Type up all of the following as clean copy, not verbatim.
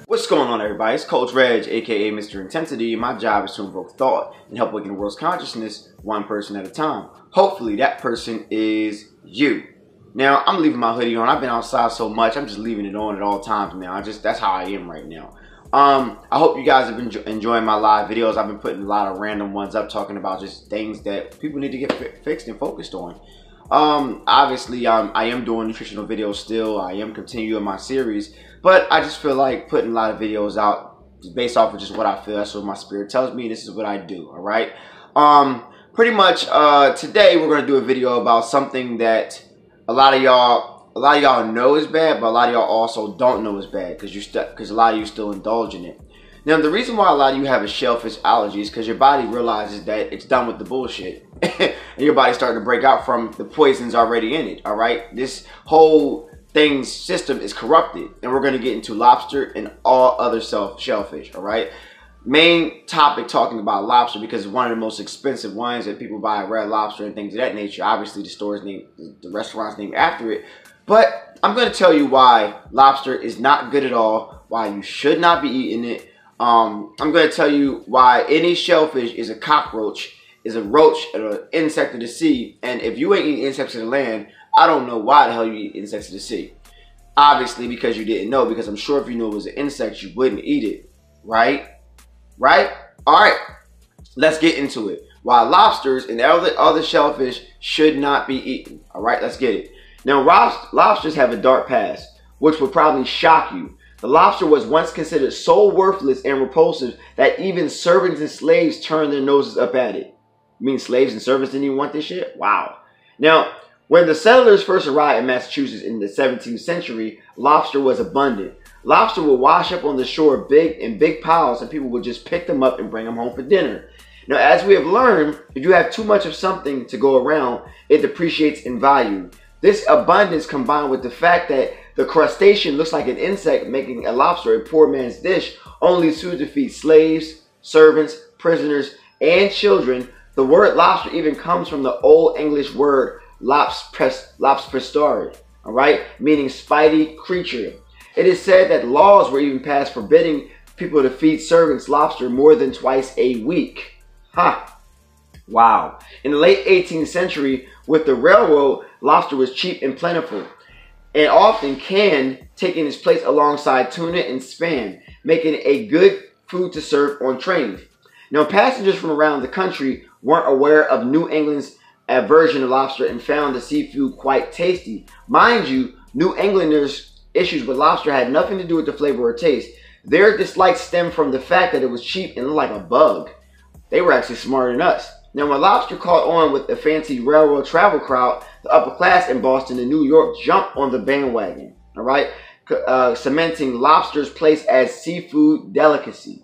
What's going on, everybody? It's Coach Reg, aka Mr. Intensity. My job is to invoke thought and help awaken the world's consciousness one person at a time. Hopefully that person is you. Now, I'm leaving my hoodie on. I've been outside so much, I'm just leaving it on at all times now. That's how I am right now. I hope you guys have been enjoying my live videos. I've been putting a lot of random ones up talking about just things that people need to get fixed and focused on. Obviously, I am doing nutritional videos still. I am continuing my series, but I just feel like putting a lot of videos out based off of just what I feel. That's what my spirit tells me. This is what I do. All right. Pretty much, today we're going to do a video about something that a lot of y'all know is bad, but a lot of y'all also don't know is bad because a lot of you still indulge in it. Now, the reason why a lot of you have a shellfish allergy is because your body realizes that it's done with the bullshit. And your body's starting to break out from the poisons already in it, all right? This whole thing's system is corrupted, and we're going to get into lobster and all other shellfish, all right? Main topic talking about lobster because it's one of the most expensive ones that people buy, Red Lobster and things of that nature. Obviously, the restaurant's named after it. But I'm going to tell you why lobster is not good at all, why you should not be eating it. I'm going to tell you why any shellfish is a cockroach, is a roach, an insect of the sea. And if you ain't eating insects of the land, I don't know why the hell you eat insects of the sea. Obviously, because you didn't know, because I'm sure if you knew it was an insect, you wouldn't eat it. Right? Right? All right. Let's get into it. Why lobsters and other shellfish should not be eaten. All right, let's get it. Now, lobsters have a dark past, which would probably shock you. The lobster was once considered so worthless and repulsive that even servants and slaves turned their noses up at it. You mean slaves and servants didn't even want this shit? Wow. Now, when the settlers first arrived in Massachusetts in the 17th century, lobster was abundant. Lobster would wash up on the shore in big piles, and people would just pick them up and bring them home for dinner. Now, as we have learned, if you have too much of something to go around, it depreciates in value. This abundance, combined with the fact that the crustacean looks like an insect, making a lobster a poor man's dish, only suited to feed slaves, servants, prisoners, and children. The word lobster even comes from the Old English word lobstare, all right, meaning spitey creature. It is said that laws were even passed forbidding people to feed servants lobster more than twice a week. Ha! Wow. In the late 18th century, with the railroad, lobster was cheap and plentiful, and often canned, taking its place alongside tuna and spam, making it a good food to serve on trains. Now, passengers from around the country weren't aware of New England's aversion to lobster and found the seafood quite tasty. Mind you, New Englanders' issues with lobster had nothing to do with the flavor or taste. Their dislike stemmed from the fact that it was cheap and looked like a bug. They were actually smarter than us. Now, when lobster caught on with the fancy railroad travel crowd, the upper class in Boston and New York jumped on the bandwagon, all right, cementing lobster's place as seafood delicacy.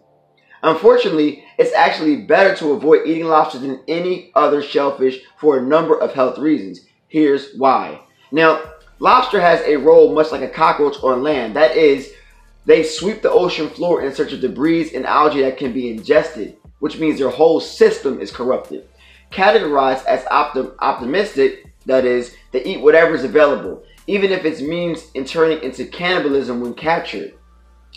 Unfortunately, it's actually better to avoid eating lobster than any other shellfish for a number of health reasons. Here's why. Now, lobster has a role much like a cockroach on land. That is, they sweep the ocean floor in search of debris and algae that can be ingested, which means their whole system is corrupted. Categorized as optimistic, that is, they eat whatever is available, even if it means turning into cannibalism when captured,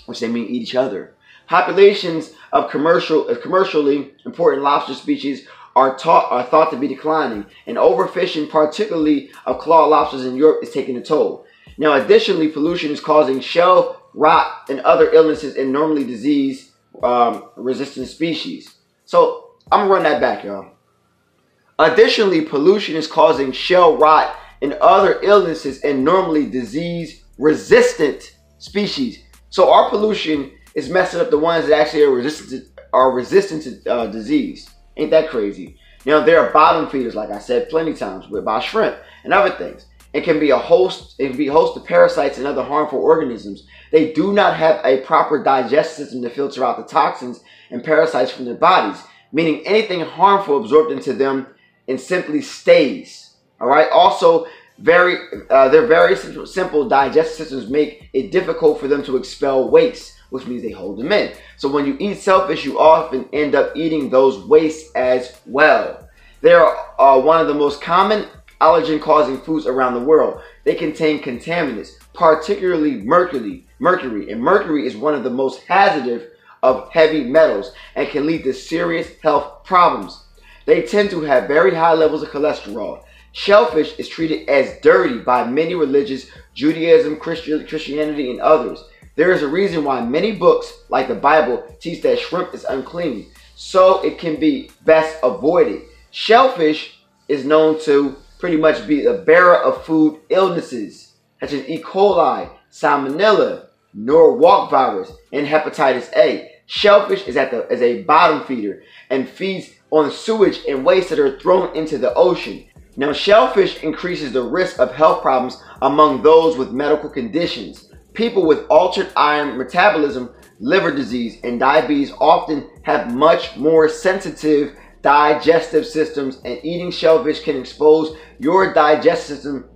which they mean eat each other. Populations of commercially important lobster species are thought to be declining, and overfishing, particularly of claw lobsters in Europe, is taking a toll. Now, additionally, pollution is causing shell rot and other illnesses in normally disease-resistant species. So, I'm going to run that back, y'all. Additionally, pollution is causing shell rot and other illnesses in normally disease-resistant species. So, our pollution is messing up the ones that actually are resistant to disease. Ain't that crazy? Now, there are bottom feeders, like I said plenty of times, about shrimp and other things. It can be a host of parasites and other harmful organisms. They do not have a proper digestive system to filter out the toxins and parasites from their bodies, meaning anything harmful absorbed into them and simply stays. All right. Also, their very simple digestive systems make it difficult for them to expel waste, which means they hold them in. So when you eat shellfish, you often end up eating those wastes as well. They are one of the most common allergen-causing foods around the world. They contain contaminants, particularly mercury. And mercury is one of the most hazardous of heavy metals and can lead to serious health problems. They tend to have very high levels of cholesterol. Shellfish is treated as dirty by many religions, Judaism, Christianity, and others. There is a reason why many books, like the Bible, teach that shrimp is unclean, so it can be best avoided. Shellfish is known to pretty much be the bearer of food illnesses, such as E. coli, salmonella, Norwalk virus, and hepatitis A. Shellfish is a bottom feeder and feeds on sewage and waste that are thrown into the ocean. Now, shellfish increases the risk of health problems among those with medical conditions. People with altered iron metabolism, liver disease, and diabetes often have much more sensitive digestive systems, and eating shellfish can expose your digestive system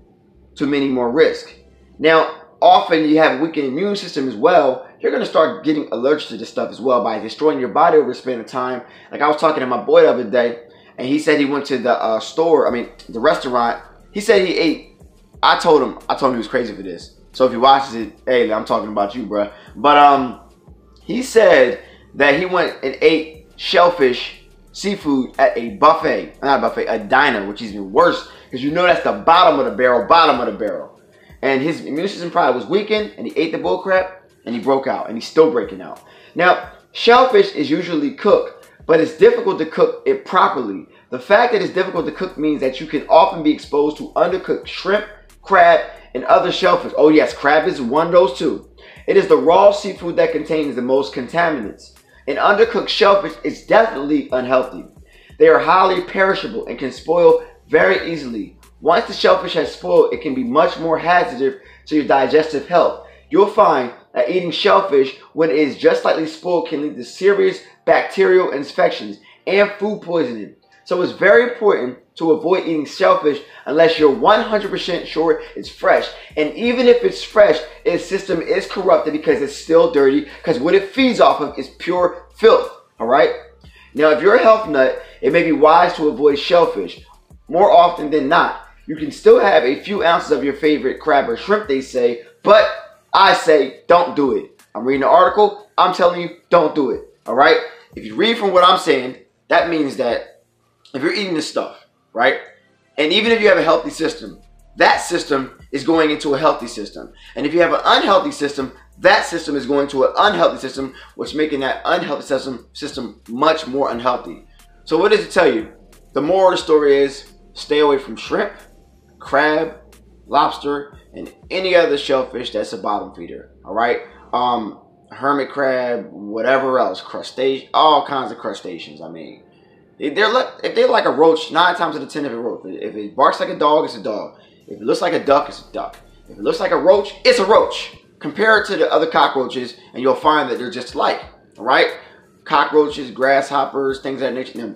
to many more risks. Now, often you have a weakened immune system as well. You're going to start getting allergic to this stuff as well by destroying your body over a span of time. Like I was talking to my boy the other day, and he said he went to the restaurant. He said he ate. I told him he was crazy for this. So if he watches it, hey, I'm talking about you, bro. But he said that he went and ate shellfish, seafood at a buffet, not a buffet, a diner, which is even worse because you know that's the bottom of the barrel. And his immune system probably was weakened, and he ate the bull crap, and he broke out, and he's still breaking out. Now, shellfish is usually cooked, but it's difficult to cook it properly. The fact that it's difficult to cook means that you can often be exposed to undercooked shrimp, crab, and other shellfish. Oh yes, crab is one of those too. It is the raw seafood that contains the most contaminants. And undercooked shellfish is definitely unhealthy. They are highly perishable and can spoil very easily. Once the shellfish has spoiled, it can be much more hazardous to your digestive health. You'll find that eating shellfish when it is just slightly spoiled can lead to serious bacterial infections and food poisoning. So it's very important to avoid eating shellfish unless you're 100% sure it's fresh. And even if it's fresh, its system is corrupted because it's still dirty, because what it feeds off of is pure filth. Alright? Now, if you're a health nut, it may be wise to avoid shellfish. More often than not, you can still have a few ounces of your favorite crab or shrimp, they say, but I say don't do it. I'm reading the article, I'm telling you, don't do it. Alright? If you read from what I'm saying, that means that if you're eating this stuff, right? And even if you have a healthy system, that system is going into a healthy system. And if you have an unhealthy system, that system is going to an unhealthy system, which is making that unhealthy system much more unhealthy. So what does it tell you? The moral of the story is stay away from shrimp, crab, lobster, and any other shellfish that's a bottom feeder. All right? Hermit crab, whatever else, crustaceans, all kinds of crustaceans. I mean, if they're like a roach, 9 times out of 10 if it roach. If it barks like a dog, it's a dog. If it looks like a duck, it's a duck. If it looks like a roach, it's a roach. Compare it to the other cockroaches, and you'll find that they're just alike. All right? Cockroaches, grasshoppers, things of that nature.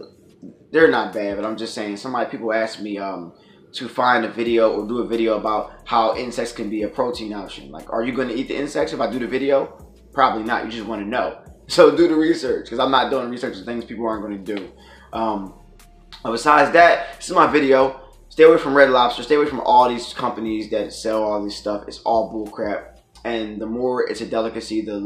They're not bad, but I'm just saying. People ask me to find a video or do a video about how insects can be a protein option. Like, are you going to eat the insects if I do the video? Probably not. You just want to know. So do the research, because I'm not doing research on things people aren't going to do. Besides that, this is my video. Stay away from Red Lobster. Stay away from all these companies that sell all this stuff. It's all bull crap. And the more it's a delicacy, the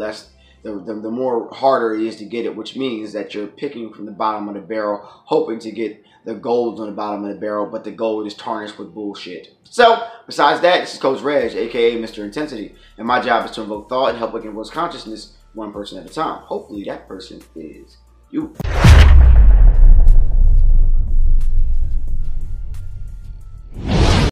more harder it is to get it, which means that you're picking from the bottom of the barrel, hoping to get the gold on the bottom of the barrel, but the gold is tarnished with bullshit. So, besides that, this is Coach Reg, aka Mr. Intensity, and my job is to invoke thought and help awaken world's consciousness one person at a time. Hopefully that person is you.